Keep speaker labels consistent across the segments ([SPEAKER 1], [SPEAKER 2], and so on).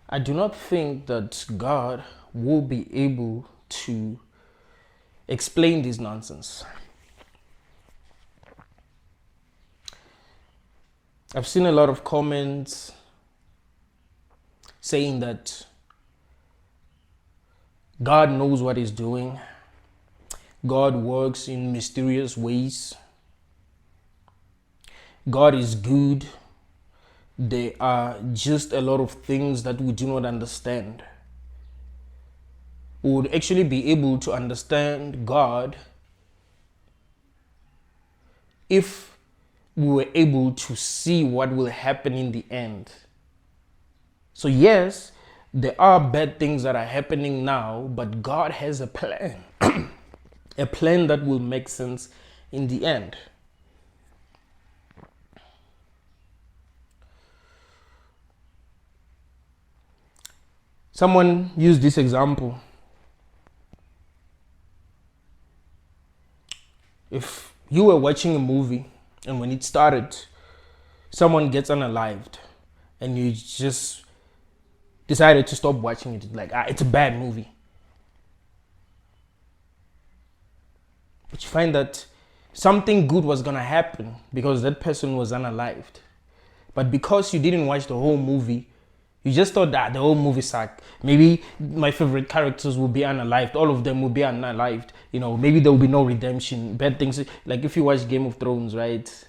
[SPEAKER 1] I do not think that God will be able to explain this nonsense. I've seen a lot of comments saying that God knows what he's doing. God works in mysterious ways. God is good. There are just a lot of things that we do not understand. We would actually be able to understand God if we were able to see what will happen in the end. So yes, there are bad things that are happening now, but God has a plan. A plan that will make sense in the end. Someone used this example. If you were watching a movie and when it started, someone gets unalived and you just decided to stop watching it, like, it's a bad movie. But you find that something good was gonna happen because that person was unalived. But because you didn't watch the whole movie, you just thought that the whole movie sucked. Maybe my favorite characters will be unalived. All of them will be unalived. Maybe there will be no redemption. Bad things. Like if you watch Game of Thrones, right?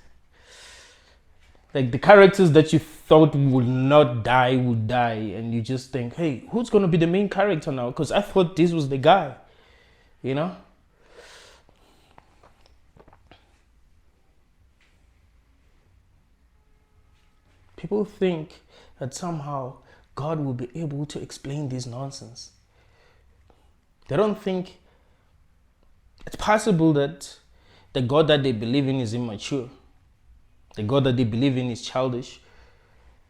[SPEAKER 1] Like the characters that you thought would not die would die. And you just think, hey, who's going to be the main character now? Because I thought this was the guy. People think that somehow God will be able to explain this nonsense. They don't think it's possible that the God that they believe in is immature. The God that they believe in is childish.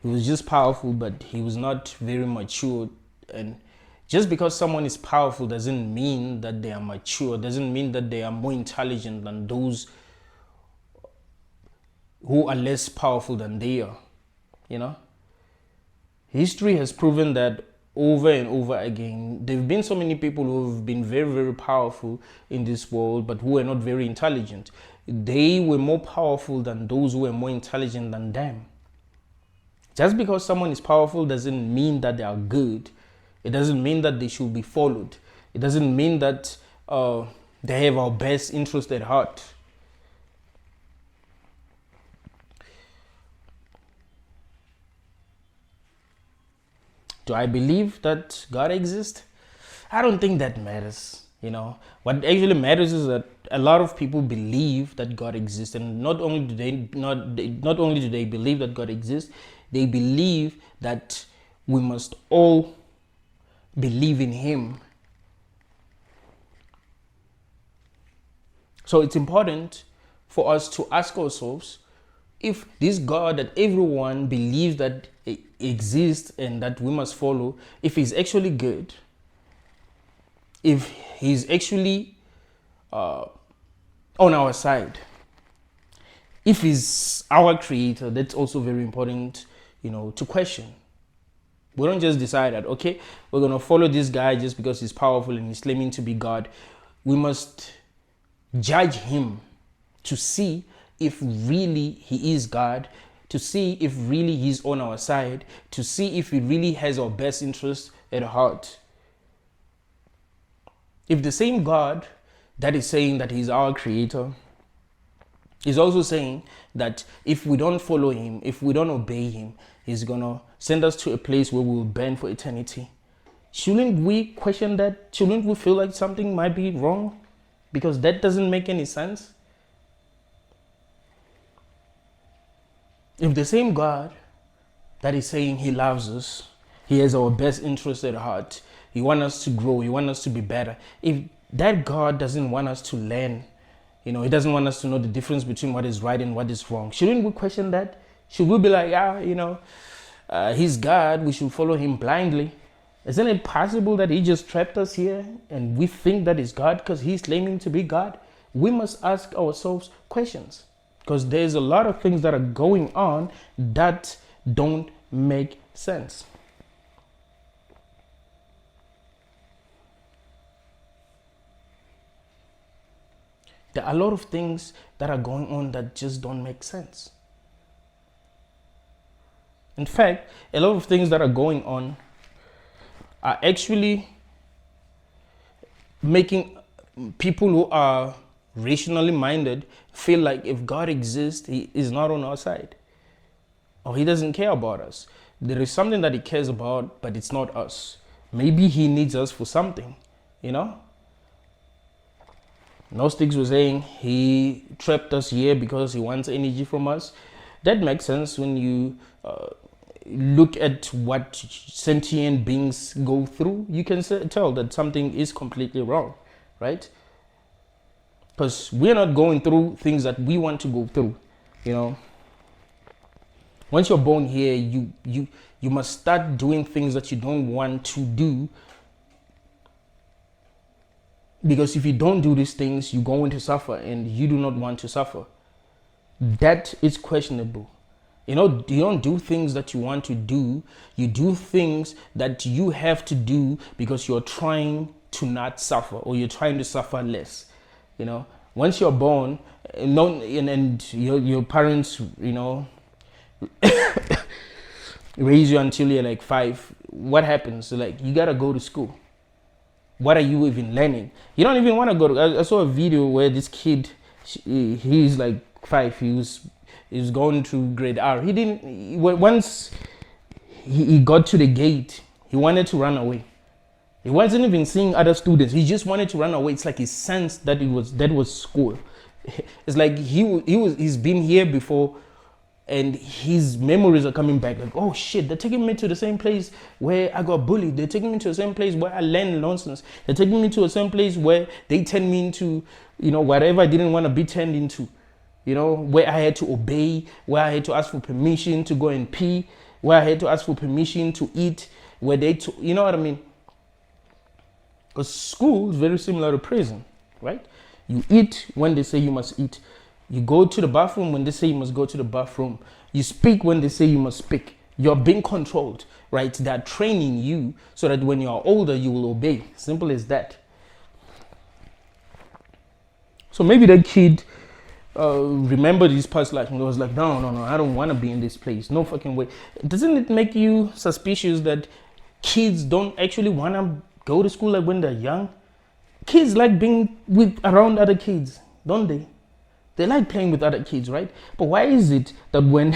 [SPEAKER 1] He was just powerful, but he was not very mature. And just because someone is powerful doesn't mean that they are mature, doesn't mean that they are more intelligent than those who are less powerful than they are. History has proven that over and over again. There have been so many people who have been very, very powerful in this world, but who are not very intelligent. They were more powerful than those who were more intelligent than them. Just because someone is powerful doesn't mean that they are good. It doesn't mean that they should be followed. It doesn't mean that they have our best interest at heart. Do I believe that God exists? I don't think that matters. What actually matters is that a lot of people believe that God exists, and not only do they believe that God exists, they believe that we must all believe in Him. So it's important for us to ask ourselves if this God that everyone believes that exists and that we must follow, if he's actually good, if he's actually on our side, if he's our creator. That's also very important, to question. We don't just decide that, okay, we're going to follow this guy just because he's powerful and he's claiming to be God. We must judge him to see if really he is God, to see if really he's on our side, to see if he really has our best interest at heart. If the same God that is saying that he's our creator is also saying that if we don't follow him, if we don't obey him, he's gonna send us to a place where we will burn for eternity, shouldn't we question that? Shouldn't we feel like something might be wrong? Because that doesn't make any sense. If the same God that is saying he loves us, he has our best interest at heart, he wants us to grow, he wants us to be better. If that God doesn't want us to learn, he doesn't want us to know the difference between what is right and what is wrong, shouldn't we question that? Should we be like, he's God, we should follow him blindly? Isn't it possible that he just trapped us here and we think that is God because he's claiming to be God? We must ask ourselves questions, because there's a lot of things that are going on that don't make sense. there are a lot of things that are going on that just don't make sense. In fact, a lot of things that are going on are actually making people who are rationally minded feel like if God exists, he is not on our side, or he doesn't care about us. There is something that he cares about, but it's not us. Maybe he needs us for something, you know? Gnostics were saying he trapped us here because he wants energy from us. That makes sense when you look at what sentient beings go through. You can tell that something is completely wrong, right? Because we're not going through things that we want to go through, you know. Once you're born here, you must start doing things that you don't want to do, because if you don't do these things, you're going to suffer, and you do not want to suffer. That is questionable. You know, you don't do things that you want to do. You do things that you have to do because you're trying to not suffer, or you're trying to suffer less. You know, once you're born, and your parents, you know, raise you until you're like 5. What happens? So like, you gotta go to school. What are you even learning? You don't even want to go to. I saw a video where this kid, he's like 5. He was going to grade R. Once he got to the gate, he wanted to run away. He wasn't even seeing other students. He just wanted to run away. It's like he sensed that that was school. It's like he's been here before, and his memories are coming back. Like, oh shit, they're taking me to the same place where I got bullied. They're taking me to the same place where I learned nonsense. They're taking me to the same place where they turned me into, you know, whatever I didn't want to be turned into. You know, where I had to obey, where I had to ask for permission to go and pee, where I had to ask for permission to eat, where you know what I mean? Because school is very similar to prison, right? You eat when they say you must eat. You go to the bathroom when they say you must go to the bathroom. You speak when they say you must speak. You're being controlled, right? They're training you so that when you're older, you will obey. Simple as that. So maybe that kid remembered his past life and was like, no, I don't want to be in this place. No fucking way. Doesn't it make you suspicious that kids don't actually want to go to school like when they're young? Kids like being around other kids, don't they? They like playing with other kids, right? But why is it that when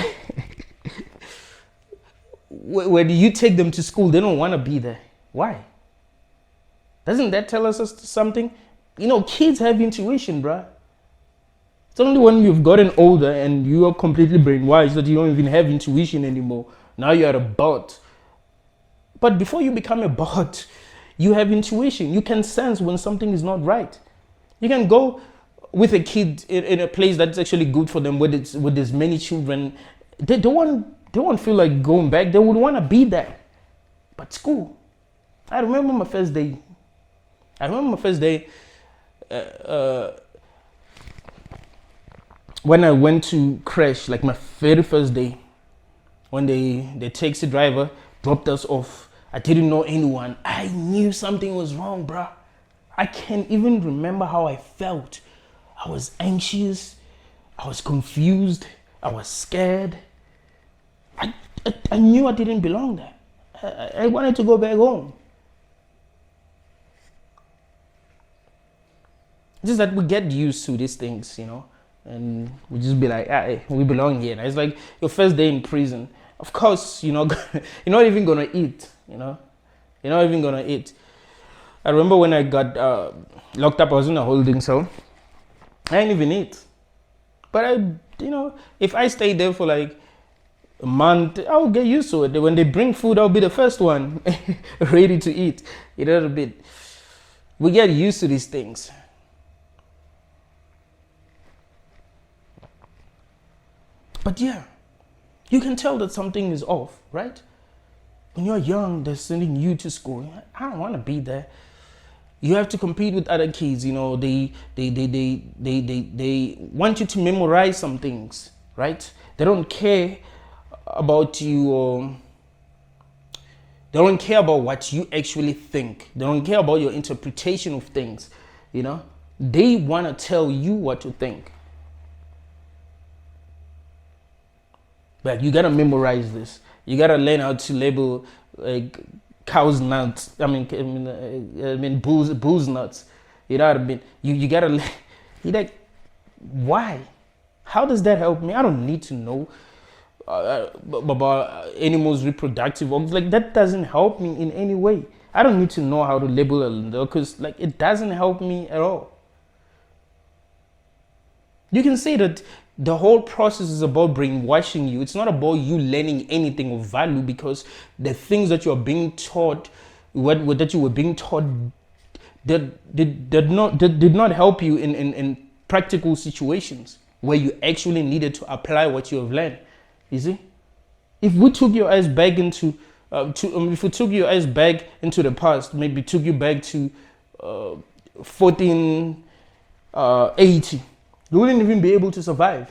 [SPEAKER 1] you take them to school, they don't want to be there? Why? Doesn't that tell us something? You know, kids have intuition, bruh. It's only when you've gotten older and you are completely brainwashed that you don't even have intuition anymore. Now you're a bot. But before you become a bot, you have intuition. You can sense when something is not right. You can go with a kid in a place that's actually good for them, where there's many children. They won't feel like going back. They would want to be there. But school, I remember my first day. When I went to crash, like my very first day, when the taxi driver dropped us off. I didn't know anyone. I knew something was wrong, bruh. I can't even remember how I felt. I was anxious. I was confused. I was scared. I knew I didn't belong there. I wanted to go back home. Just that we get used to these things, you know, and we just be like, hey, we belong here. And it's like your first day in prison. Of course, you're not even gonna eat. You know, you're not even gonna eat. I remember when I got locked up, I was in a holding cell. I didn't even eat. But if I stay there for like a month, I'll get used to it. When they bring food, I'll be the first one ready to eat. A little bit. We get used to these things. But yeah, you can tell that something is off, right? When you're young, they're sending you to school. I don't want to be there. You have to compete with other kids. You know, they want you to memorize some things, right? They don't care about you. They don't care about what you actually think. They don't care about your interpretation of things. You know, They want to tell you what to think. But you got to memorize this. You got to learn how to label like cow's nuts. I mean bull's nuts. You know what I mean? You got to, you like, why? How does that help me? I don't need to know about animals' reproductive organs. Like, that doesn't help me in any way. I don't need to know how to label a, because like it doesn't help me at all. You can say that the whole process is about brainwashing you. It's not about you learning anything of value, because the things that you're being taught, that you were being taught, did not help you in practical situations where you actually needed to apply what you have learned. You see, if we took your eyes back into, if we took your eyes back into the past, maybe took you back to 1480, you wouldn't even be able to survive,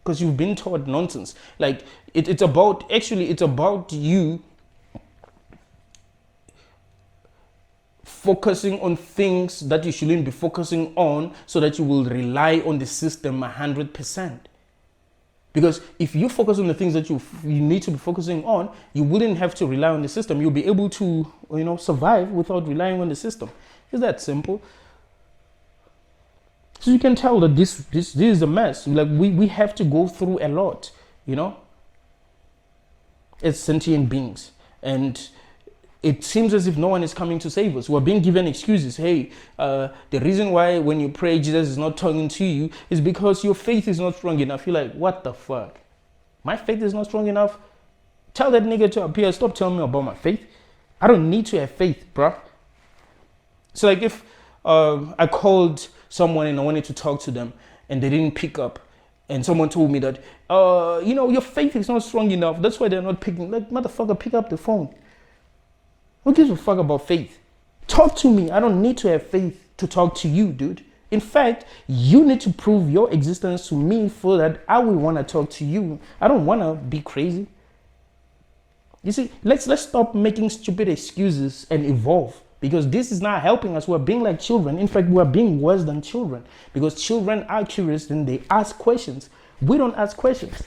[SPEAKER 1] because you've been taught nonsense. Like it's about you focusing on things that you shouldn't be focusing on, so that you will rely on the system 100%. Because if you focus on the things that you need to be focusing on, you wouldn't have to rely on the system. You'll be able to, survive without relying on the system. It's that simple. So you can tell that this is a mess. Like we have to go through a lot, as sentient beings. And it seems as if no one is coming to save us. We're being given excuses. Hey, the reason why when you pray Jesus is not talking to you is because your faith is not strong enough. You're like, what the fuck? My faith is not strong enough? Tell that nigga to appear. Stop telling me about my faith. I don't need to have faith, bro. So like if I called someone and I wanted to talk to them and they didn't pick up, and someone told me that, your faith is not strong enough. That's why they're not picking. Like, motherfucker, pick up the phone. Who gives a fuck about faith? Talk to me. I don't need to have faith to talk to you, dude. In fact, you need to prove your existence to me for that I will want to talk to you. I don't want to be crazy. You see, let's stop making stupid excuses and evolve, because this is not helping us. We're being like children. In fact, we're being worse than children, because children are curious and they ask questions. We don't ask questions.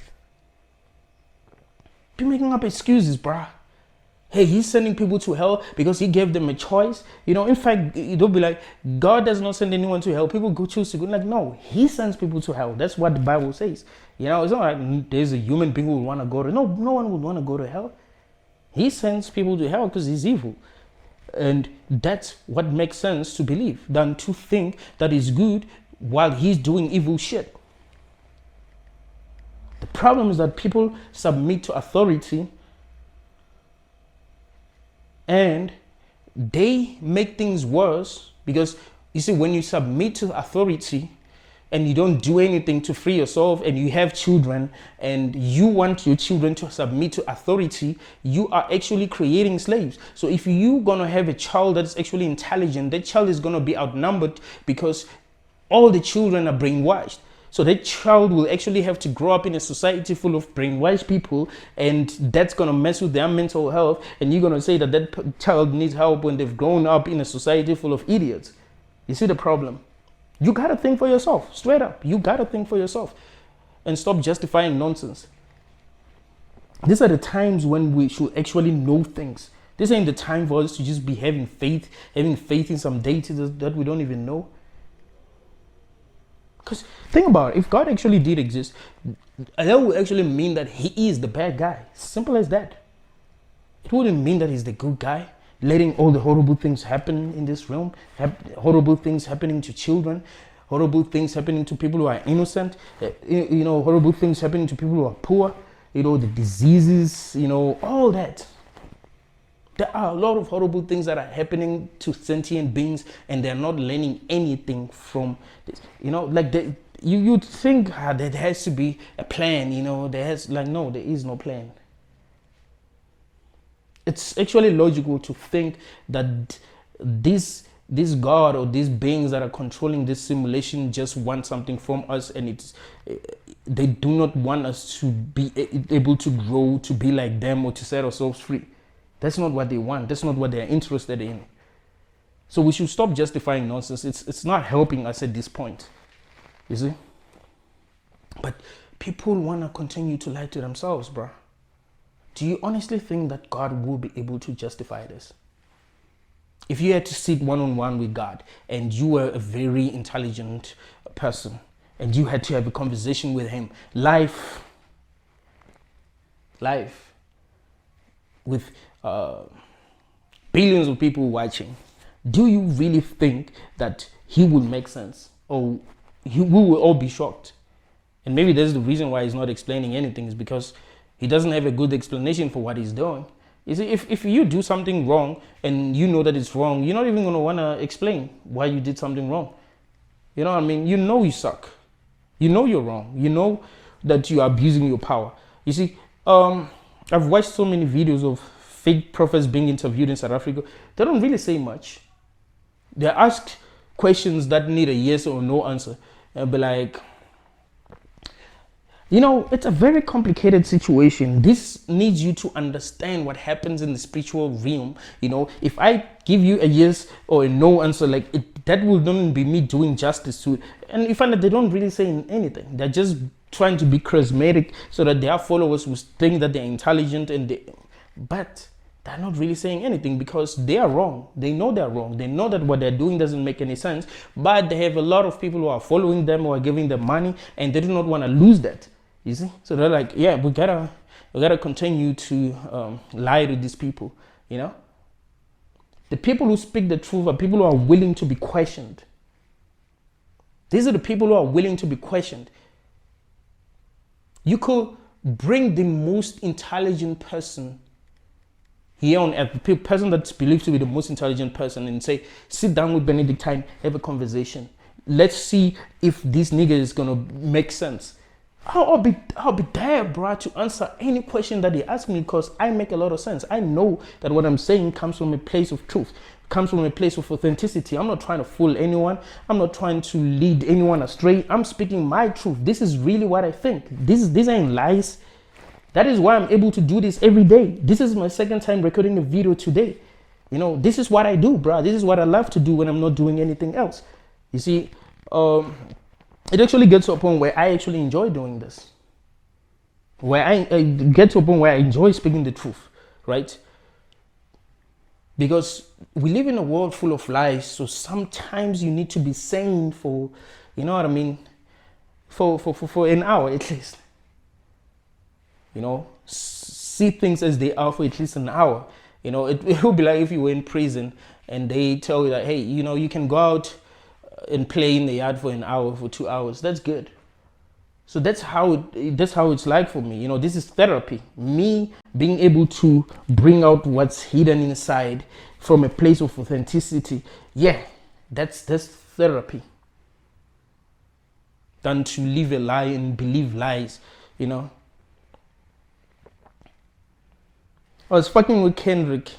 [SPEAKER 1] Be making up excuses, bruh. Hey, he's sending people to hell because he gave them a choice. In fact, don't be like, God does not send anyone to hell. People go choose to go. Like, no, he sends people to hell. That's what the Bible says. It's not like there's a human being who would want to go to, no one would want to go to hell. He sends people to hell because he's evil. And that's what makes sense to believe, than to think that he's good while he's doing evil shit. The problem is that people submit to authority, and they make things worse, because you see, when you submit to authority and you don't do anything to free yourself, and you have children and you want your children to submit to authority, you are actually creating slaves. So if you're gonna have a child that's actually intelligent, that child is gonna be outnumbered, because all the children are brainwashed. So that child will actually have to grow up in a society full of brainwashed people, and that's going to mess with their mental health. And you're going to say that child needs help when they've grown up in a society full of idiots. You see the problem? You got to think for yourself, straight up. You got to think for yourself and stop justifying nonsense. These are the times when we should actually know things. This ain't the time for us to just be having faith in some deities that we don't even know. Because think about it, if God actually did exist, that would actually mean that he is the bad guy. Simple as that. It wouldn't mean that he's the good guy, letting all the horrible things happen in this realm, horrible things happening to children, horrible things happening to people who are innocent, horrible things happening to people who are poor, the diseases, all that. There are a lot of horrible things that are happening to sentient beings, and they're not learning anything from this. You'd think there has to be a plan, no, there is no plan. It's actually logical to think that this God or these beings that are controlling this simulation just want something from us, and they do not want us to be able to grow, to be like them, or to set ourselves free. That's not what they want. That's not what they're interested in. So we should stop justifying nonsense. It's not helping us at this point. You see? But people want to continue to lie to themselves, bro. Do you honestly think that God will be able to justify this? If you had to sit one-on-one with God and you were a very intelligent person and you had to have a conversation with him, live with billions of people watching, do you really think that he will make sense? Or we will all be shocked? And maybe that's the reason why he's not explaining anything, is because he doesn't have a good explanation for what he's doing. You see, if you do something wrong and you know that it's wrong, you're not even going to want to explain why you did something wrong. You know what I mean? You know you suck. You know you're wrong. You know that you are abusing your power. You see, I've watched so many videos of fake prophets being interviewed in South Africa. They don't really say much. They're asked questions that need a yes or no answer. And be like, you know, it's a very complicated situation. This needs you to understand what happens in the spiritual realm. You know, if I give you a yes or a no answer, like that will not be me doing justice to it. And you find that they don't really say anything. They're just trying to be charismatic so that their followers will think that they're intelligent, but they're not really saying anything because they are wrong. They know they're wrong. They know that what they're doing doesn't make any sense, but they have a lot of people who are following them, who are giving them money, and they do not want to lose that. You see? So they're like, yeah, we gotta continue to lie to these people, you know? The people who speak the truth are people who are willing to be questioned. These are the people who are willing to be questioned. You could bring the most intelligent person here on earth, the person that's believed to be the most intelligent person, and say, sit down with Benedictine, have a conversation. Let's see if this nigga is gonna make sense. I'll be there, bro, to answer any question that they ask me, because I make a lot of sense. I know that what I'm saying comes from a place of truth, comes from a place of authenticity. I'm not trying to fool anyone. I'm not trying to lead anyone astray. I'm speaking my truth. This is really what I think. These ain't lies. That is why I'm able to do this every day. This is my second time recording a video today. You know, this is what I do, bro. This is what I love to do when I'm not doing anything else. You see, it actually gets to a point where I actually enjoy doing this. Where I get to a point where I enjoy speaking the truth, right? Because we live in a world full of lies, so sometimes you need to be sane for, you know what I mean, for an hour at least. You know, see things as they are for at least an hour. You know, it would be like if you were in prison and they tell you that, hey, you know, you can go out and play in the yard for an hour, for 2 hours. That's good. So that's how it's like for me. You know, this is therapy. Me being able to bring out what's hidden inside from a place of authenticity. Yeah, that's therapy. Than to live a lie and believe lies, you know. I was fucking with Kendrick.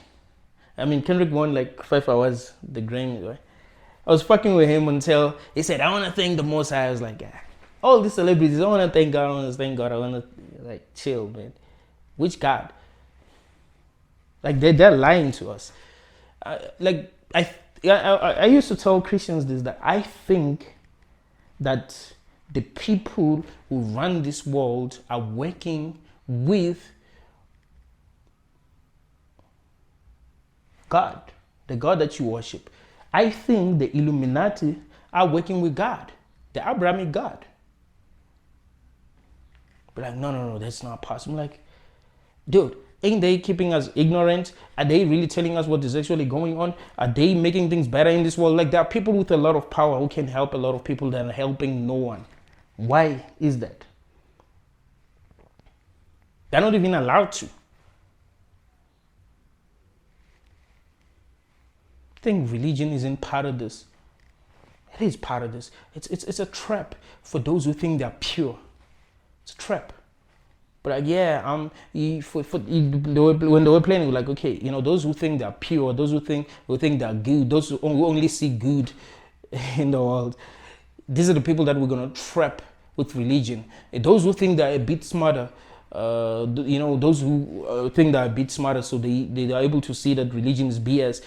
[SPEAKER 1] I mean, Kendrick won like 5 hours, the Grammy, right? I was fucking with him until he said, I want to thank the Most High. I was like, yeah. All these celebrities, I want to thank God, I want to thank God, I want to, like, chill, man. Which God? Like, they're lying to us. I used to tell Christians this, that I think that the people who run this world are working with God, the God that you worship. I think the Illuminati are working with God, the Abrahamic God. But like, no, that's not possible. Like, dude, ain't they keeping us ignorant? Are they really telling us what is actually going on? Are they making things better in this world? Like, there are people with a lot of power who can help a lot of people that are helping no one. Why is that? They're not even allowed to. I think religion isn't part of this. It is part of this. It's a trap for those who think they're pure. It's a trap. But like, yeah, when they were playing, like, okay, you know, those who think they're pure, those who think they're good, those who only see good in the world, these are the people that we're gonna trap with religion. And those who think they're a bit smarter, those who think they're a bit smarter, so they are able to see that religion is BS.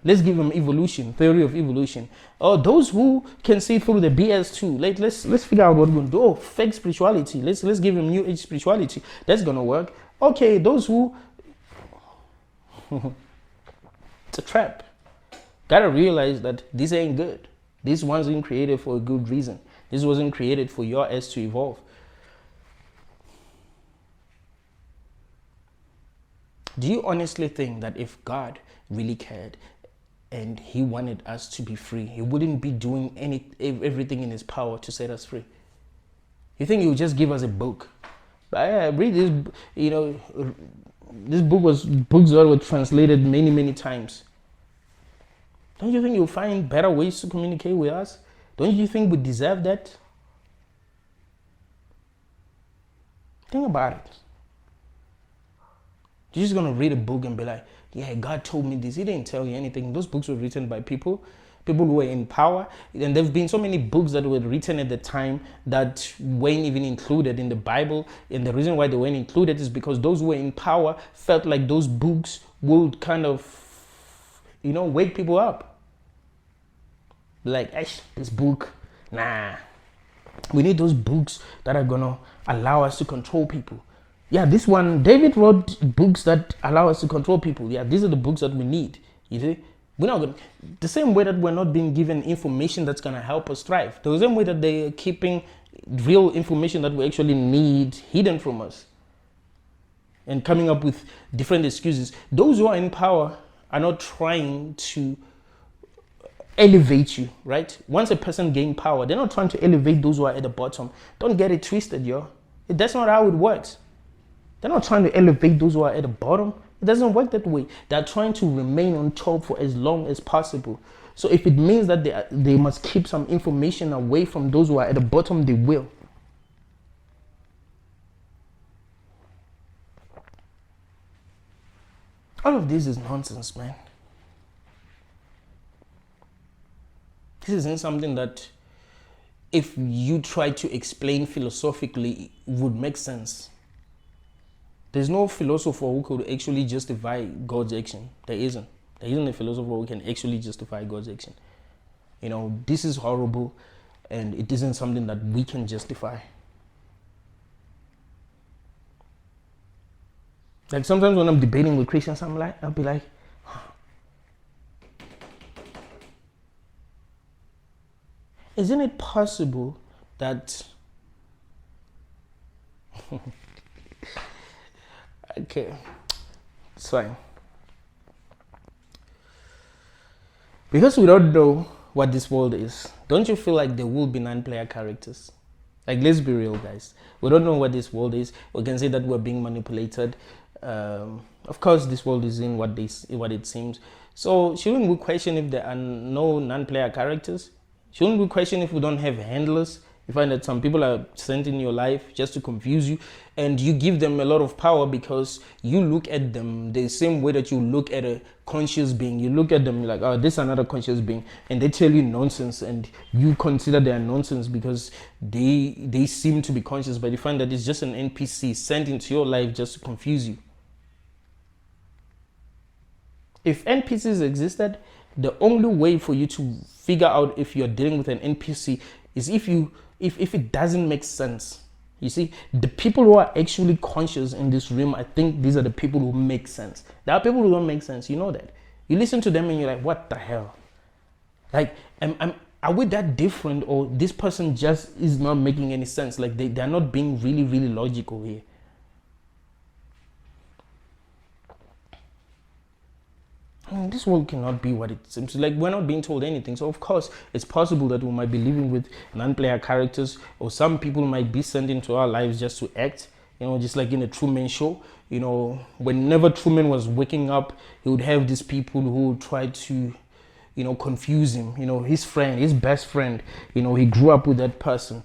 [SPEAKER 1] Let's give them evolution, theory of evolution. Those who can see through the BS too, let's figure out what we're going to do. Fake spirituality. Let's give them new age spirituality. That's gonna work. Okay, those who it's a trap. Gotta realize that this ain't good. This wasn't created for a good reason. This wasn't created for your ass to evolve. Do you honestly think that if God really cared and he wanted us to be free, he wouldn't be doing everything in his power to set us free? You think he would just give us a book? I read this, this books that were translated many, many times. Don't you think you'll find better ways to communicate with us? Don't you think we deserve that? Think about it. You're just gonna read a book and be like, yeah, God told me this. He didn't tell you anything. Those books were written by people who were in power. And there have been so many books that were written at the time that weren't even included in the Bible. And the reason why they weren't included is because those who were in power felt like those books would kind of, wake people up. Like, this book, nah. We need those books that are gonna allow us to control people. Yeah, this one, David wrote books that allow us to control people. Yeah, these are the books that we need. You see, we're not gonna, the same way that we're not being given information that's gonna help us thrive. The same way that they're keeping real information that we actually need hidden from us and coming up with different excuses. Those who are in power are not trying to elevate you, right? Once a person gains power, they're not trying to elevate those who are at the bottom. Don't get it twisted, yo. That's not how it works. They're not trying to elevate those who are at the bottom. It doesn't work that way. They're trying to remain on top for as long as possible. So if it means that they must keep some information away from those who are at the bottom, they will. All of this is nonsense, man. This isn't something that, if you try to explain philosophically, would make sense. There's no philosopher who could actually justify God's action. There isn't a philosopher who can actually justify God's action. This is horrible, and it isn't something that we can justify. Like sometimes when I'm debating with Christians, I'll be like, isn't it possible that okay, it's fine. Because we don't know what this world is, don't you feel like there will be non-player characters? Like, let's be real, guys. We don't know what this world is. We can say that we're being manipulated. Of course, this world is in what it seems. So shouldn't we question if there are no non-player characters? Shouldn't we question if we don't have handlers? You find that some people are sent in your life just to confuse you, and you give them a lot of power because you look at them the same way that you look at a conscious being. You look at them like, oh, this is another conscious being, and they tell you nonsense, and you consider they are nonsense because they seem to be conscious, but you find that it's just an NPC sent into your life just to confuse you. If NPCs existed, the only way for you to figure out if you're dealing with an NPC is if it doesn't make sense. You see, the people who are actually conscious in this room, I think these are the people who make sense. There are people who don't make sense. You know that. You listen to them and you're like, what the hell? Like, are we that different, or this person just is not making any sense? Like, they're not being really, really logical here. This world cannot be what it seems. Like, we're not being told anything. So of course it's possible that we might be living with non-player characters, or some people might be sent into our lives just to act, just like in a Truman Show. Whenever Truman was waking up, he would have these people who would try to confuse him. His friend, his best friend, he grew up with that person.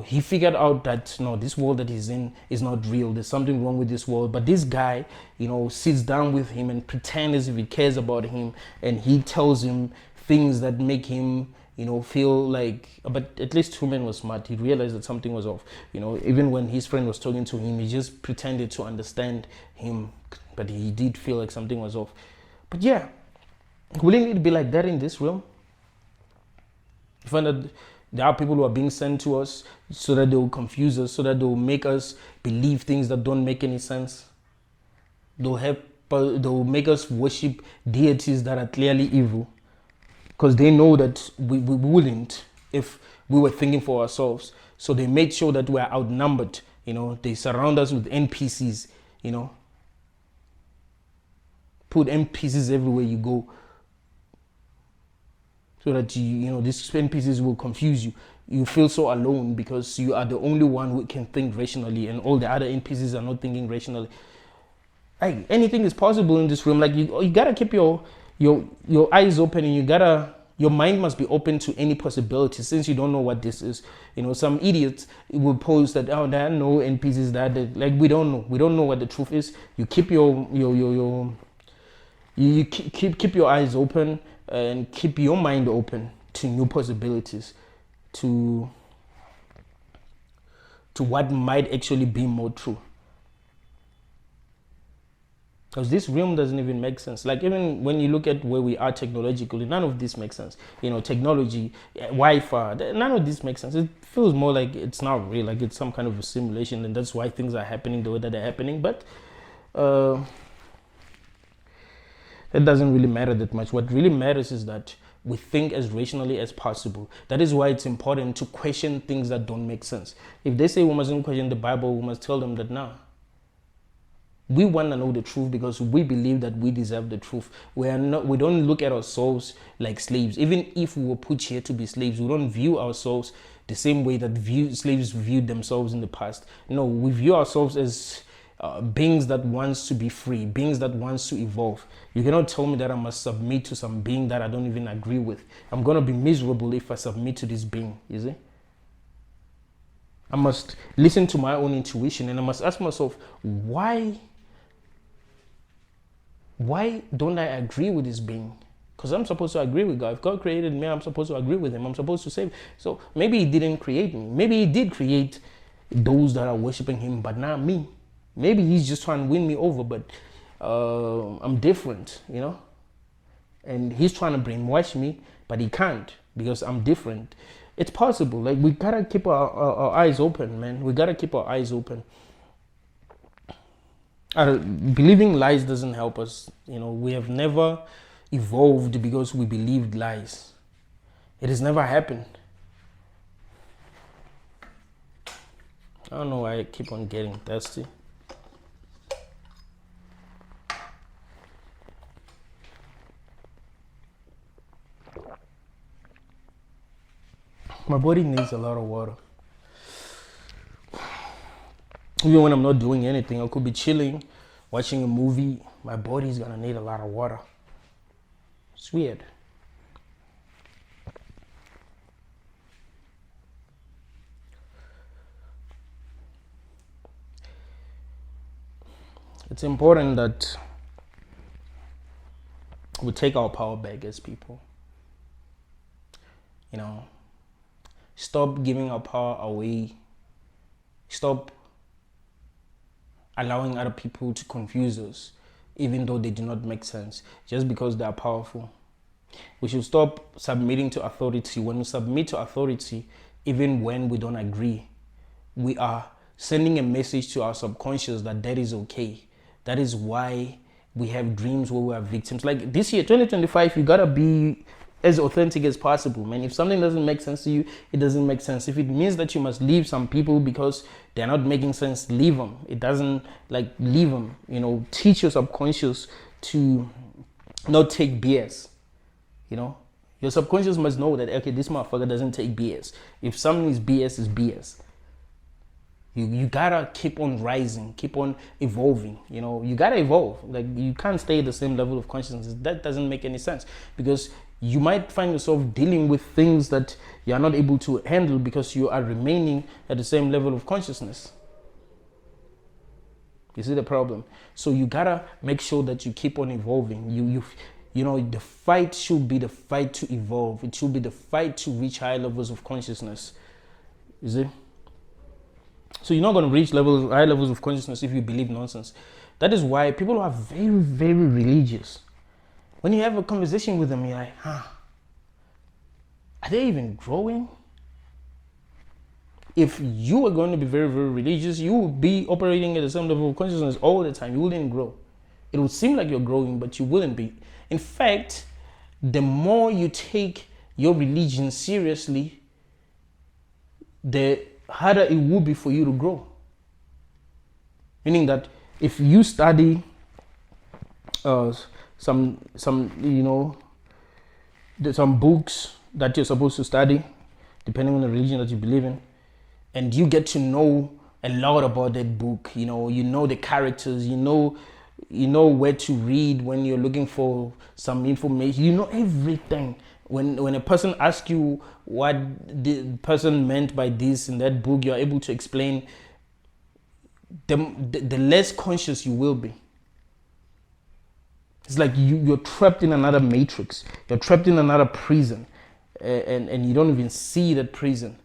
[SPEAKER 1] He figured out that, no, this world that he's in is not real. There's something wrong with this world. But this guy, sits down with him and pretends as if he cares about him. And he tells him things that make him, feel like, but at least Truman was smart. He realized that something was off. Even when his friend was talking to him, he just pretended to understand him, but he did feel like something was off. But yeah, wouldn't it be like that in this realm? You find that there are people who are being sent to us so that they will confuse us, so that they will make us believe things that don't make any sense. They'll make us worship deities that are clearly evil, because they know that we wouldn't if we were thinking for ourselves. So they made sure that we're outnumbered. They surround us with NPCs. Put NPCs everywhere you go, so that these NPCs will confuse you. You feel so alone because you are the only one who can think rationally, and all the other NPCs are not thinking rationally. Like, anything is possible in this room. Like, you gotta keep your eyes open, and your mind must be open to any possibility, since you don't know what this is. Some idiots will post that, oh, there are no NPCs, that like, we don't know what the truth is. You keep keep your eyes open, and keep your mind open to new possibilities, to what might actually be more true. Because this realm doesn't even make sense. Like, even when you look at where we are technologically, none of this makes sense. Technology, Wi-Fi, none of this makes sense. It feels more like it's not real, like it's some kind of a simulation, and that's why things are happening the way that they're happening. But it doesn't really matter that much. What really matters is that we think as rationally as possible. That is why it's important to question things that don't make sense. If they say we mustn't question the Bible, we must tell them that now. We want to know the truth because we believe that we deserve the truth. We don't look at ourselves like slaves. Even if we were put here to be slaves, we don't view ourselves the same way that slaves viewed themselves in the past. No, we view ourselves as beings that wants to be free, beings that wants to evolve. You cannot tell me that I must submit to some being that I don't even agree with. I'm going to be miserable if I submit to this being, you see? I must listen to my own intuition, and I must ask myself, why don't I agree with this being? Because I'm supposed to agree with God. If God created me, I'm supposed to agree with him. I'm supposed to save. So maybe he didn't create me. Maybe he did create those that are worshiping him, but not me. Maybe he's just trying to win me over, but I'm different, and he's trying to brainwash me, but he can't because I'm different. It's possible. Like, we gotta keep our eyes open, man. We gotta keep our eyes open. Believing lies doesn't help us. We have never evolved because we believed lies. It has never happened. I don't know why I keep on getting thirsty. My body needs a lot of water. Even when I'm not doing anything, I could be chilling, watching a movie, my body's gonna need a lot of water. It's weird. It's important that we take our power back as people. Stop giving our power away. Stop allowing other people to confuse us, even though they do not make sense, just because they are powerful. We should stop submitting to authority. When we submit to authority, even when we don't agree, we are sending a message to our subconscious that is okay. That is why we have dreams where we are victims. Like this year, 2025, you gotta be as authentic as possible, man. If something doesn't make sense to you, it doesn't make sense. If it means that you must leave some people because they're not making sense, leave them. It doesn't, leave them. Teach your subconscious to not take BS. Your subconscious must know that, okay, this motherfucker doesn't take BS. If something is BS, it's BS. You gotta keep on rising, keep on evolving. You gotta evolve. Like, you can't stay at the same level of consciousness. That doesn't make any sense, because you might find yourself dealing with things that you are not able to handle because you are remaining at the same level of consciousness. You see the problem? So you gotta make sure that you keep on evolving. The fight should be the fight to evolve. It should be the fight to reach higher levels of consciousness. You see? So you're not going to reach high levels of consciousness if you believe nonsense. That is why people who are very, very religious, when you have a conversation with them, you're like, are they even growing? If you were going to be very, very religious, you would be operating at the same level of consciousness all the time. You wouldn't grow. It would seem like you're growing, but you wouldn't be. In fact, the more you take your religion seriously, the harder it will be for you to grow. Meaning that if you study some books that you're supposed to study, depending on the religion that you believe in, and you get to know a lot about that book, you know the characters, you know where to read when you're looking for some information, you know everything. When a person asks you what the person meant by this in that book, you're able to explain, the less conscious you will be. It's like you're trapped in another matrix. You're trapped in another prison, and you don't even see that prison.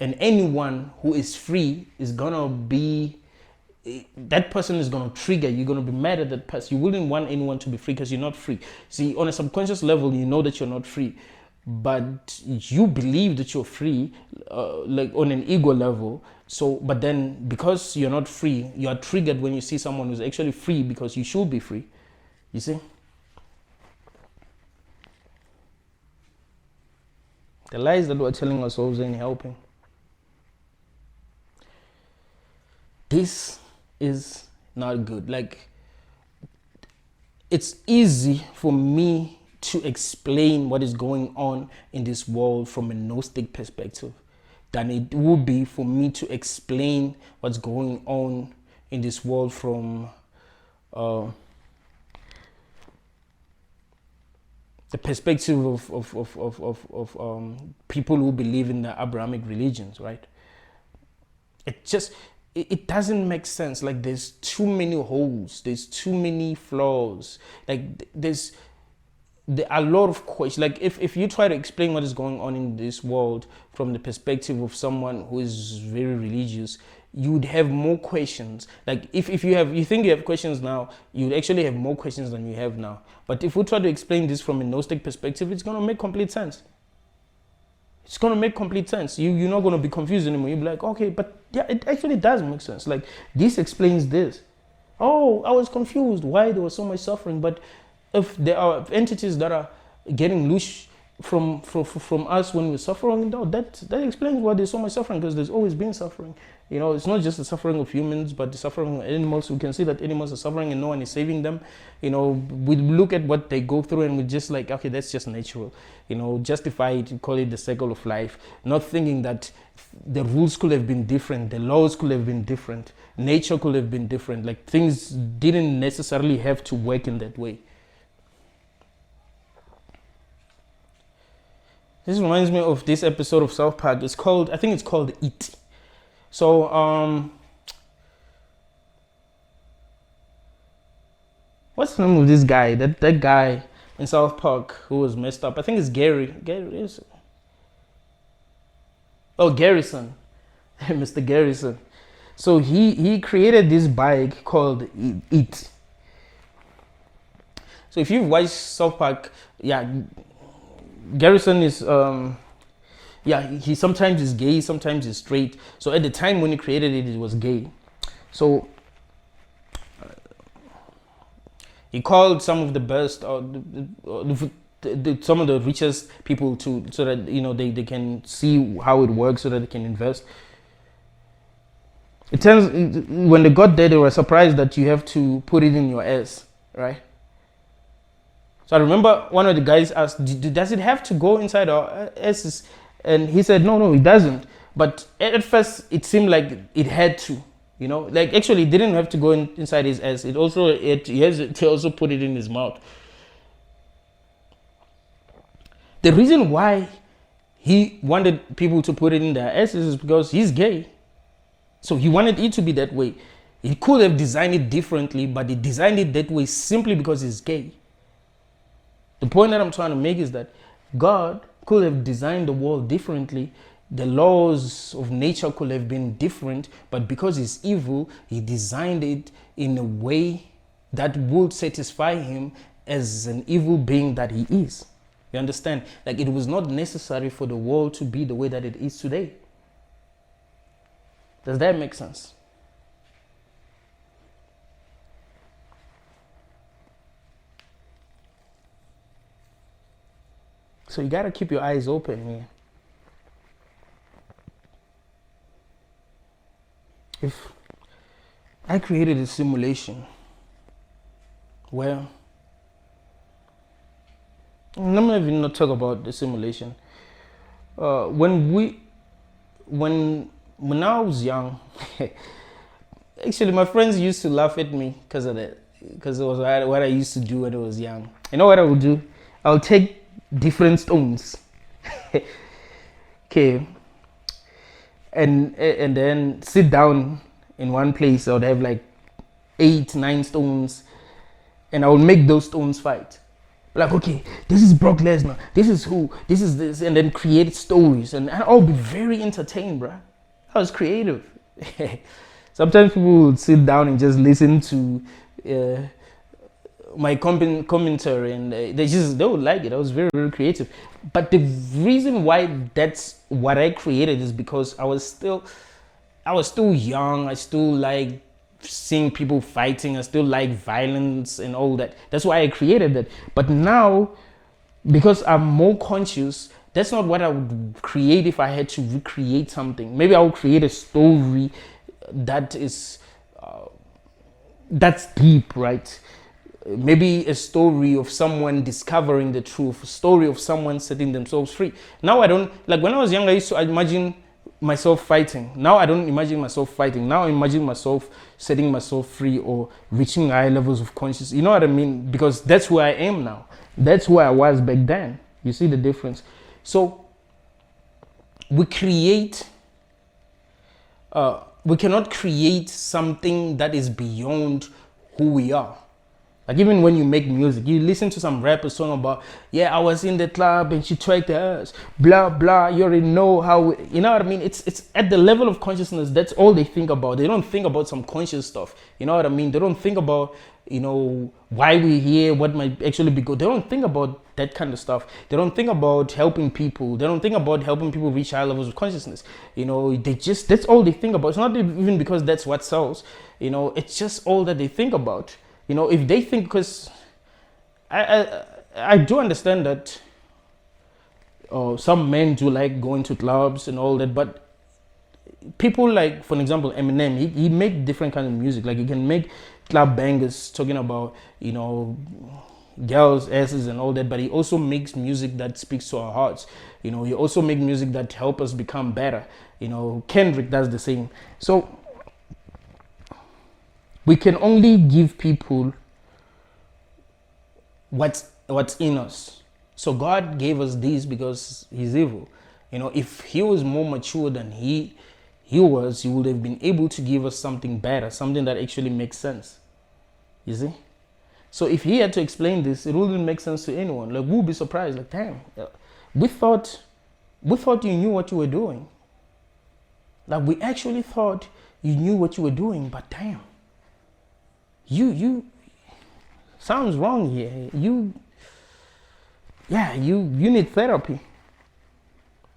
[SPEAKER 1] And anyone who is free is gonna be, that person is gonna trigger. You're gonna be mad at that person. You wouldn't want anyone to be free because you're not free. See, on a subconscious level, you know that you're not free, but you believe that you're free, like on an ego level. So, but then because you're not free, you are triggered when you see someone who's actually free because you should be free. You see? The lies that we're telling ourselves ain't helping. This is not good. Like, it's easy for me to explain what is going on in this world from a Gnostic perspective than it would be for me to explain what's going on in this world from the perspective of people who believe in the Abrahamic religions, right? It doesn't make sense. Like, there's too many holes, there's too many flaws. Like, there are a lot of questions. Like, if you try to explain what is going on in this world from the perspective of someone who is very religious, you would have more questions. Like, if you think you have questions now, you actually have more questions than you have now. But if we try to explain this from a Gnostic perspective, it's going to make complete sense. It's going to make complete sense. You're not going to be confused anymore. You'll be like, okay, but yeah, it actually does make sense. Like, this explains this. Oh, I was confused why there was so much suffering. But if there are entities that are getting loose from us when we're suffering, that explains why there's so much suffering, because there's always been suffering. It's not just the suffering of humans, but the suffering of animals. We can see that animals are suffering and no one is saving them. We look at what they go through and we're just like, okay, that's just natural. Justify it, call it the cycle of life, not thinking that the rules could have been different, the laws could have been different, nature could have been different. Like, things didn't necessarily have to work in that way. This reminds me of this episode of South Park. I think it's called It. So, what's the name of this guy? That guy in South Park who was messed up. I think it's Gary. Garrison. Mr. Garrison. So he created this bike called It. So if you've watched South Park, yeah, Garrison is he sometimes is gay, sometimes is straight. So at the time when he created it, it was gay. So he called some of the best, some of the richest people so that they can see how it works, so that they can invest. It turns, when they got there, they were surprised that you have to put it in your ass, right? So I remember one of the guys asked, does it have to go inside our asses? And he said, no, it doesn't. But at first, it seemed like it had to, like, actually it didn't have to go inside his ass. He has to also put it in his mouth. The reason why he wanted people to put it in their asses is because he's gay. So he wanted it to be that way. He could have designed it differently, but he designed it that way simply because he's gay. The point that I'm trying to make is that God could have designed the world differently. The laws of nature could have been different, but because he's evil, he designed it in a way that would satisfy him as an evil being that he is. You understand? Like, it was not necessary for the world to be the way that it is today. Does that make sense? So you gotta keep your eyes open here. If I created a simulation where, let me even not talk about the simulation. When I was young, actually my friends used to laugh at me because of that, because it was what I used to do when I was young. You know what I would do? I'll take different stones, okay, and then sit down in one place. I would have like 8, 9 stones, and I would make those stones fight. Like, okay, this is Brock Lesnar, this is who, this is this, and then create stories, and I'll be very entertained, bruh. I was creative. Sometimes people would sit down and just listen to my commentary, and they would like it. I was very, very creative. But the reason why that's what I created is because I was still young. I still like seeing people fighting. I still like violence and all that. That's why I created that. But now, because I'm more conscious, that's not what I would create if I had to recreate something. Maybe I would create a story that is that's deep, right? Maybe a story of someone discovering the truth, a story of someone setting themselves free. Now I don't, like when I was young, I used to imagine myself fighting. Now I don't imagine myself fighting. Now I imagine myself setting myself free or reaching high levels of consciousness. You know what I mean? Because that's where I am now. That's where I was back then. You see the difference? So we cannot create something that is beyond who we are. Like, even when you make music, you listen to some rapper song about, yeah, I was in the club and she tried the ass, blah, blah. You already know how, you know what I mean? It's at the level of consciousness. That's all they think about. They don't think about some conscious stuff. You know what I mean? They don't think about, you know, why we're here, what might actually be good. They don't think about that kind of stuff. They don't think about helping people. They don't think about helping people reach high levels of consciousness. You know, that's all they think about. It's not even because that's what sells. You know, it's just all that they think about. You know, if they think, because I do understand that some men do like going to clubs and all that, but people like, for example, Eminem, he make different kinds of music. Like, he can make club bangers talking about, you know, girls' asses and all that, but he also makes music that speaks to our hearts. You know, he also makes music that help us become better. You know, Kendrick does the same. So we can only give people what's in us. So God gave us these because he's evil. You know, if he was more mature than he was, he would have been able to give us something better, something that actually makes sense. You see? So if he had to explain this, it wouldn't make sense to anyone. Like, we'll be surprised. Like, damn, we thought you knew what you were doing. Like, we actually thought you knew what you were doing, but damn. You sounds wrong here. You need therapy.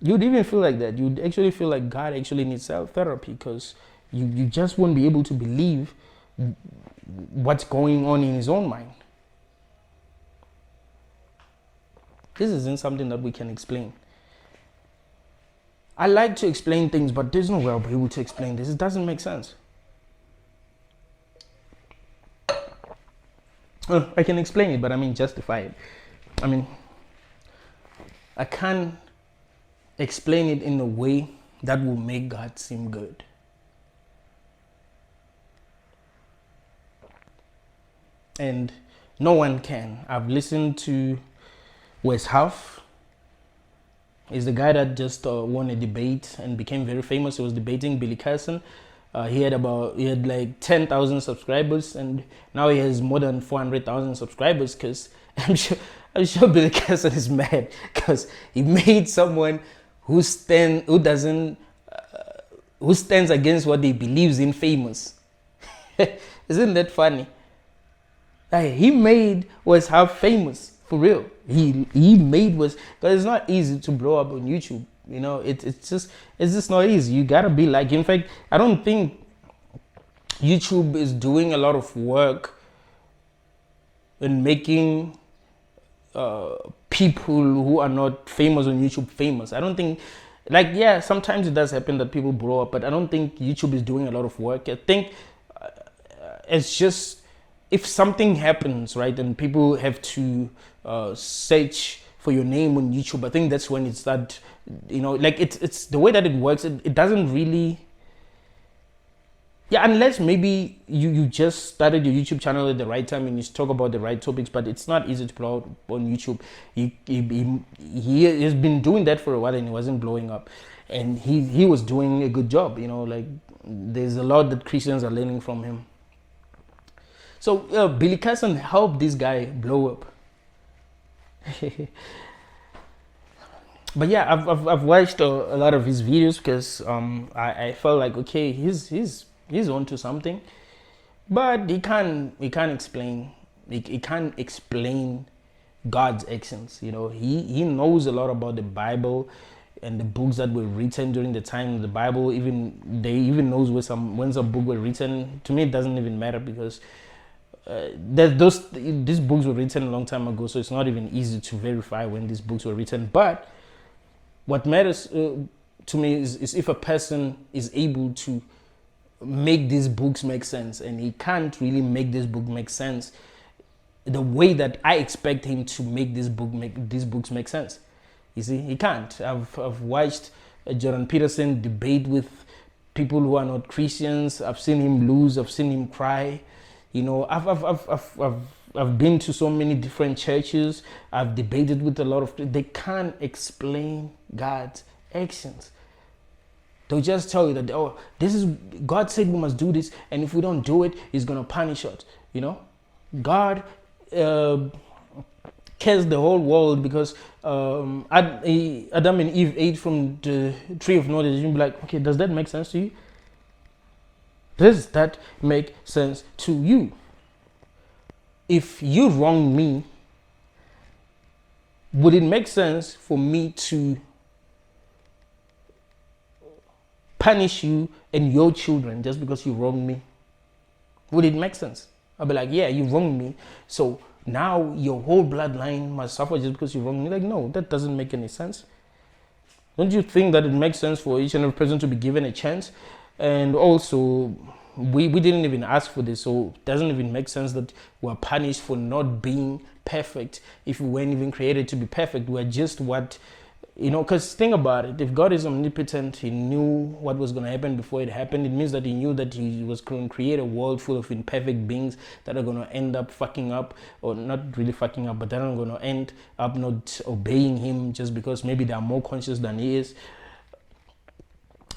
[SPEAKER 1] You'd even feel like that. You'd actually feel like God actually needs therapy, because you just won't be able to believe what's going on in his own mind. This isn't something that we can explain. I like to explain things, but there's no way I'll be able to explain this. It doesn't make sense. I can explain it, but I mean justify it. I mean, I can't explain it in a way that will make God seem good. And no one can. I've listened to Wes Huff. He's the guy that just won a debate and became very famous. He was debating Billy Carson. He had like 10,000 subscribers, and now he has more than 400,000 subscribers, because I'm sure I'm sure Billy Carson is mad because he made someone who stands against what he believes in famous. Isn't that funny? Like, he made was half famous for real. He made was because it's not easy to blow up on YouTube. You know, it's just not easy. You gotta be like. In fact, I don't think YouTube is doing a lot of work in making people who are not famous on YouTube famous. I don't think, like, yeah, sometimes it does happen that people blow up, but I don't think YouTube is doing a lot of work. I think it's just if something happens, right, and people have to search for your name on YouTube, I think that's when it's that, like it's the way that it works. It doesn't really. Yeah, unless maybe you just started your YouTube channel at the right time and you talk about the right topics, but it's not easy to blow up on YouTube. He has been doing that for a while and he wasn't blowing up. And he was doing a good job, like there's a lot that Christians are learning from him. So Billy Carson helped this guy blow up. But yeah, I've watched a lot of his videos because I felt like, okay, he's onto something, but he can't explain God's actions. He knows a lot about the Bible and the books that were written during the time of the Bible. They even knows when some book were written. To me, it doesn't even matter because these books were written a long time ago, so it's not even easy to verify when these books were written. But what matters to me is if a person is able to make these books make sense, and he can't really make this book make sense the way that I expect him to make these books make sense. You see, he can't. I've watched Jordan Peterson debate with people who are not Christians. I've seen him lose. I've seen him cry. I've been to so many different churches. I've debated with a lot of. They can't explain God's actions. They'll just tell you that, oh, this is God said we must do this, and if we don't do it, He's gonna punish us. God cursed the whole world because Adam and Eve ate from the tree of knowledge. You'll be like, okay, does that make sense to you? Does that make sense to you? If you wrong me, would it make sense for me to punish you and your children just because you wronged me? Would it make sense? I'll be like, yeah, you wronged me, so now your whole bloodline must suffer just because you wronged me. Like, no, that doesn't make any sense. Don't you think that it makes sense for each and every person to be given a chance? And also, we didn't even ask for this, so it doesn't even make sense that we're punished for not being perfect. If we weren't even created to be perfect, we're just what, because think about it. If God is omnipotent, He knew what was going to happen before it happened. It means that He knew that He was going to create a world full of imperfect beings that are going to end up fucking up, or not really fucking up, but that are going to end up not obeying Him just because maybe they are more conscious than He is.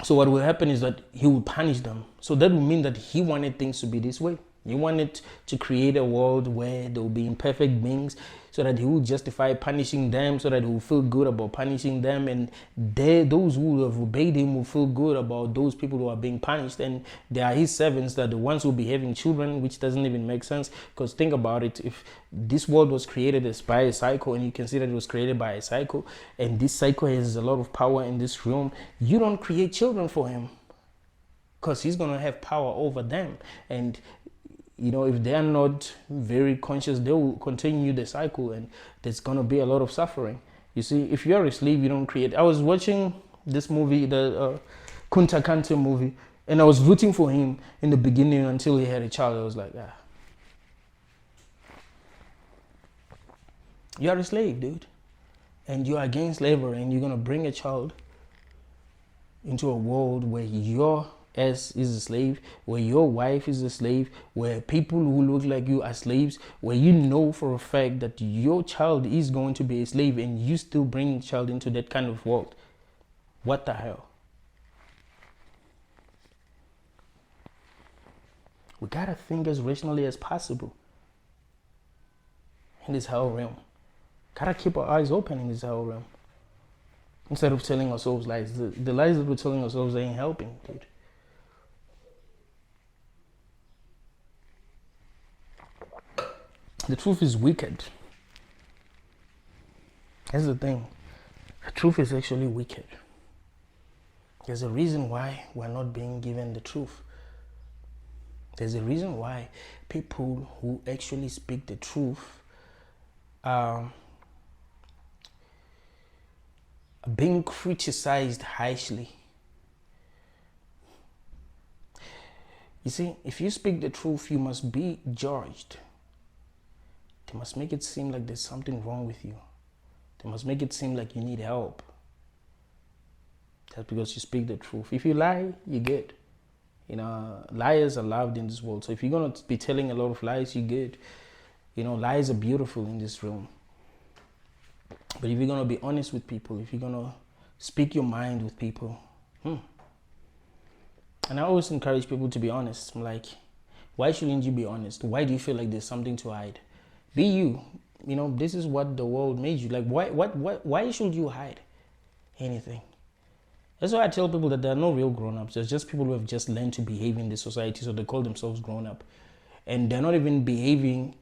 [SPEAKER 1] So what will happen is that He will punish them. So that will mean that He wanted things to be this way. He wanted to create a world where there will be imperfect beings, so that He will justify punishing them, so that He will feel good about punishing them, and those who have obeyed Him will feel good about those people who are being punished. And they are His servants, that the ones who will be having children, which doesn't even make sense. Because think about it, if this world was created as by a cycle, and you can see that it was created by a cycle, and this cycle has a lot of power in this realm, you don't create children for Him, because He's going to have power over them. And if they are not very conscious, they will continue the cycle, and there's going to be a lot of suffering. You see, if you're a slave, you don't create. I was watching this movie, the Kunta Kinte movie, and I was rooting for him in the beginning until he had a child. I was like, you're a slave, dude, and you're against slavery, and you're going to bring a child into a world where you're is a slave, where your wife is a slave, where people who look like you are slaves, where you know for a fact that your child is going to be a slave, and you still bring the child into that kind of world. What the hell? We gotta think as rationally as possible. in this hell realm. Gotta keep our eyes open in this hell realm. Instead of telling ourselves lies. The lies that we're telling ourselves ain't helping, dude. The truth is wicked. That's the thing. The truth is actually wicked. There's a reason why we're not being given the truth. There's a reason why people who actually speak the truth are being criticized harshly. You see, if you speak the truth, you must be judged. They must make it seem like there's something wrong with you. They must make it seem like you need help. That's because you speak the truth. If you lie, you're good. You know, liars are loved in this world. So if you're going to be telling a lot of lies, you're good. You know, lies are beautiful in this realm. But if you're going to be honest with people, if you're going to speak your mind with people, And I always encourage people to be honest. I'm like, why shouldn't you be honest? Why do you feel like there's something to hide? Be you. You know, this is what the world made you. Like, why should you hide anything? That's why I tell people that there are no real grown-ups. There's just people who have just learned to behave in this society, so they call themselves grown-up. And they're not even behaving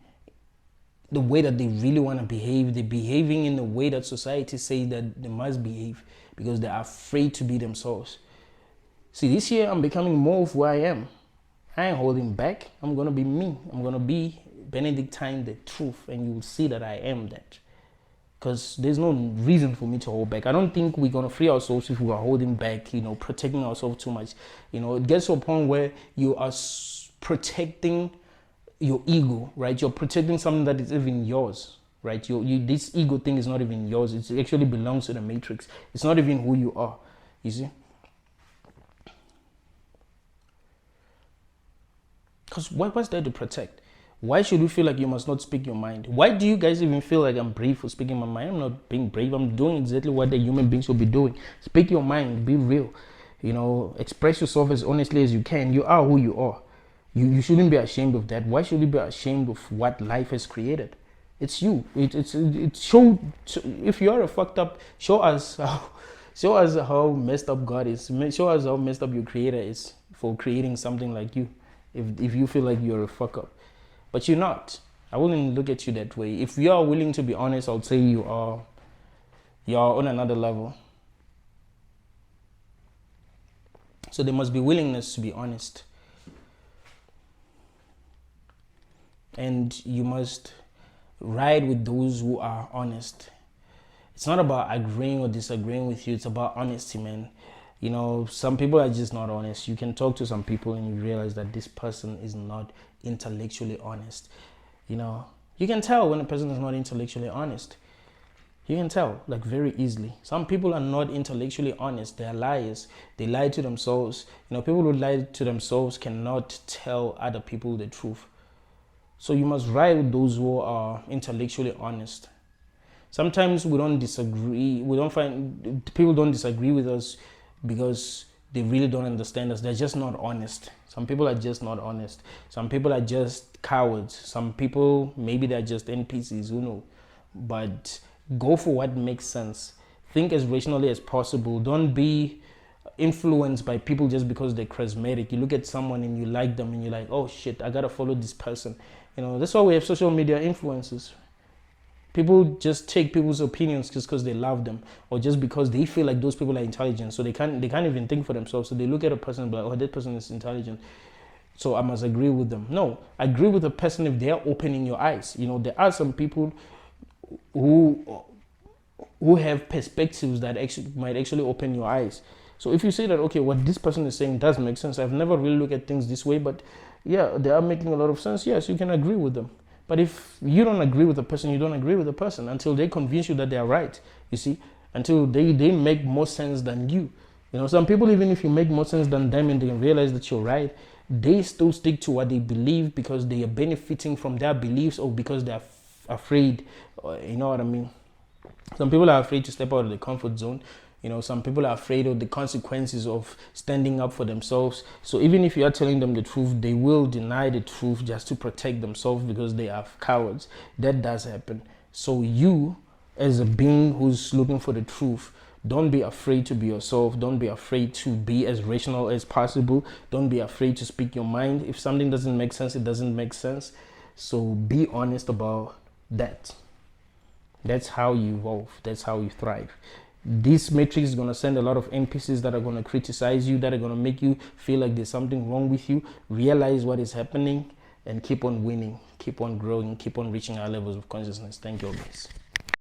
[SPEAKER 1] the way that they really want to behave. They're behaving in the way that society says that they must behave because they're afraid to be themselves. See, this year I'm becoming more of who I am. I ain't holding back. I'm going to be me. I'm going to be Benedictine, the truth, and you'll see that I am that. Because there's no reason for me to hold back. I don't think we're going to free ourselves if we are holding back, you know, protecting ourselves too much. You know, it gets to a point where you are protecting your ego, right? You're protecting something that is even yours, right? This ego thing is not even yours. It actually belongs to the matrix. It's not even who you are, you see? Because what's there to protect? Why should you feel like you must not speak your mind? Why do you guys even feel like I'm brave for speaking my mind? I'm not being brave. I'm doing exactly what the human beings should be doing. Speak your mind. Be real. You know, express yourself as honestly as you can. You are who you are. You shouldn't be ashamed of that. Why should you be ashamed of what life has created? It's you. If you are a fucked up, show us how messed up God is. Show us how messed up your creator is for creating something like you. If you feel like you're a fuck up. But you're not. I wouldn't look at you that way. If you are willing to be honest, I would say you're on another level. So there must be willingness to be honest. And you must ride with those who are honest. It's not about agreeing or disagreeing with you. It's about honesty, man. You know, some people are just not honest. You can talk to some people and you realize that this person is not intellectually honest. You know, you can tell when a person is not intellectually honest. You can tell, like, very easily. Some people are not intellectually honest. They are liars. They lie to themselves. You know, people who lie to themselves cannot tell other people the truth. So you must ride with those who are intellectually honest. Sometimes we don't disagree. People don't disagree with us because they really don't understand us. They're just not honest. Some people are just not honest. Some people are just cowards. Some people, maybe they're just NPCs, who knows. But go for what makes sense. Think as rationally as possible. Don't be influenced by people just because they're charismatic. You look at someone and you like them and you're like, oh shit, I gotta follow this person. You know, that's why we have social media influencers. People just take people's opinions just because they love them, or just because they feel like those people are intelligent. So they can't even think for themselves. So they look at a person and be like, oh, that person is intelligent, so I must agree with them. No, agree with a person if they are opening your eyes. You know, there are some people who have perspectives that might actually open your eyes. So if you say that, okay, what this person is saying does make sense. I've never really looked at things this way, but yeah, they are making a lot of sense. Yes, you can agree with them. But if you don't agree with the person, you don't agree with the person until they convince you that they are right, you see, until they make more sense than you. You know, some people, even if you make more sense than them and they realize that you're right, they still stick to what they believe because they are benefiting from their beliefs or because they're afraid, you know what I mean? Some people are afraid to step out of the comfort zone. You know, some people are afraid of the consequences of standing up for themselves. So even if you are telling them the truth, they will deny the truth just to protect themselves because they are cowards. That does happen. So you, as a being who's looking for the truth, don't be afraid to be yourself. Don't be afraid to be as rational as possible. Don't be afraid to speak your mind. If something doesn't make sense, it doesn't make sense. So be honest about that. That's how you evolve. That's how you thrive. This matrix is going to send a lot of NPCs that are going to criticize you, that are going to make you feel like there's something wrong with you. Realize what is happening and keep on winning, keep on growing, keep on reaching our levels of consciousness. Thank you, guys.